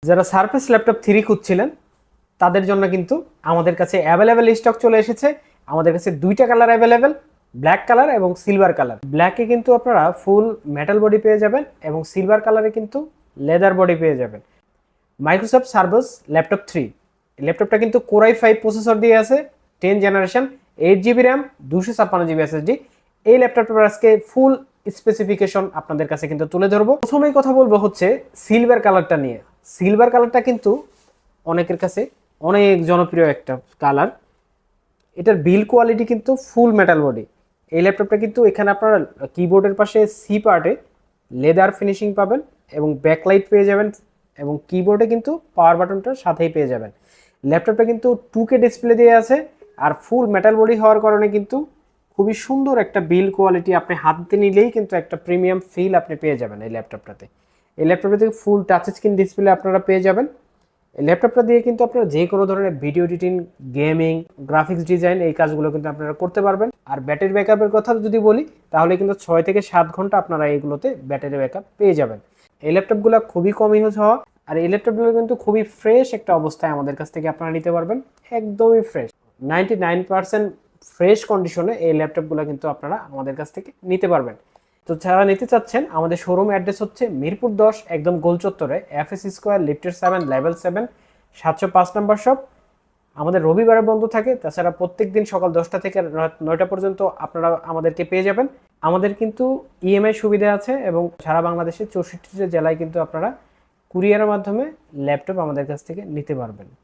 যারা surface laptop 3 খুঁজছিলেন তাদের জন্য কিন্তু আমাদের কাছে অ্যাভেলেবেল স্টক চলে এসেছে। আমাদের কাছে দুইটা কালার অ্যাভেলেবেল, ব্ল্যাক কালার এবং সিলভার কালার। ব্ল্যাকে কিন্তু আপনারা ফুল মেটাল বডি পেয়ে যাবেন এবং সিলভার কালারে কিন্তু লেদার বডি পেয়ে যাবেন। মাইক্রোসফট সার্ভাস ল্যাপটপ 3 ল্যাপটপটা কিন্তু কোর i5 প্রসেসর দিয়ে আছে, 10 generation, 8 GB RAM, 256 GB SSD। এই ল্যাপটপটার আজকে ফুল স্পেসিফিকেশন আপনাদের কাছে কিন্তু তুলে ধরবো। প্রথমেই কথা বলবো হচ্ছে সিলভার কালারটা নিয়ে। সিলভার কালারটা কিন্তু অনেকের কাছে অনেক জনপ্রিয় একটা কালার। এটার বিল্ড কোয়ালিটি কিন্তু ফুল মেটাল বডি। এই ল্যাপটপটা কিন্তু এখানে আপনারা কিবোর্ডের পাশে সি পার্টে লেদার ফিনিশিং পাবেন এবং ব্যাকলাইট পেয়ে যাবেন এবং কিবোর্ডে কিন্তু পাওয়ার বাটনটার সাথেই পেয়ে যাবেন। ল্যাপটপটা কিন্তু 2K ডিসপ্লে দিয়ে আছে আর ফুল মেটাল বডি হওয়ার কারণে কিন্তু খুবই সুন্দর একটা বিল্ড কোয়ালিটি। আপনি হাতে নিলেই কিন্তু একটা প্রিমিয়াম ফিল আপনি পেয়ে যাবেন এই ল্যাপটপটাতে। এই ল্যাপটপটাতে ফুল টাচ স্ক্রিন ডিসপ্লে আপনারা পেয়ে যাবেন। এই ল্যাপটপটা দিয়ে কিন্তু আপনারা যে কোনো ধরনের video editing, gaming, graphics design এই কাজগুলো কিন্তু আপনারা করতে পারবেন। আর ব্যাটারি ব্যাকআপের কথা যদি বলি তাহলে কিন্তু 6 থেকে 7 ঘন্টা আপনারা এইগুলোতে ব্যাটারি ব্যাকআপ পেয়ে যাবেন। এই ল্যাপটপগুলো খুবই কম ইউজ হওয়া আর এই ল্যাপটপগুলো কিন্তু খুবই ফ্রেশ একটা অবস্থায় আমাদের কাছ থেকে আপনারা নিতে পারবেন। একদমই ফ্রেশ, 99% ফ্রেশ কন্ডিশনে এই ল্যাপটপগুলো কিন্তু আপনারা আমাদের কাছ থেকে নিতে পারবেন। তো যারা নিতে চাচ্ছেন আমাদের শোরুম অ্যাড্রেস হচ্ছে মিরপুর 10 একদম গোল চত্বরে, FS স্কোয়ার, লিফটের 7, লেভেল 7, 705 নম্বর শপ। আমাদের রবিবারে বন্ধ থাকে, তাছাড়া প্রত্যেক দিন সকাল 10টা থেকে রাত 9টা পর্যন্ত আপনারা আমাদেরকে পেয়ে যাবেন। আমাদের কিন্তু EMI সুবিধা আছে এবং সারা বাংলাদেশে 64টি জেলায় কিন্তু আপনারা কুরিয়ারের মাধ্যমে ল্যাপটপ আমাদের কাছ থেকে নিতে পারবেন।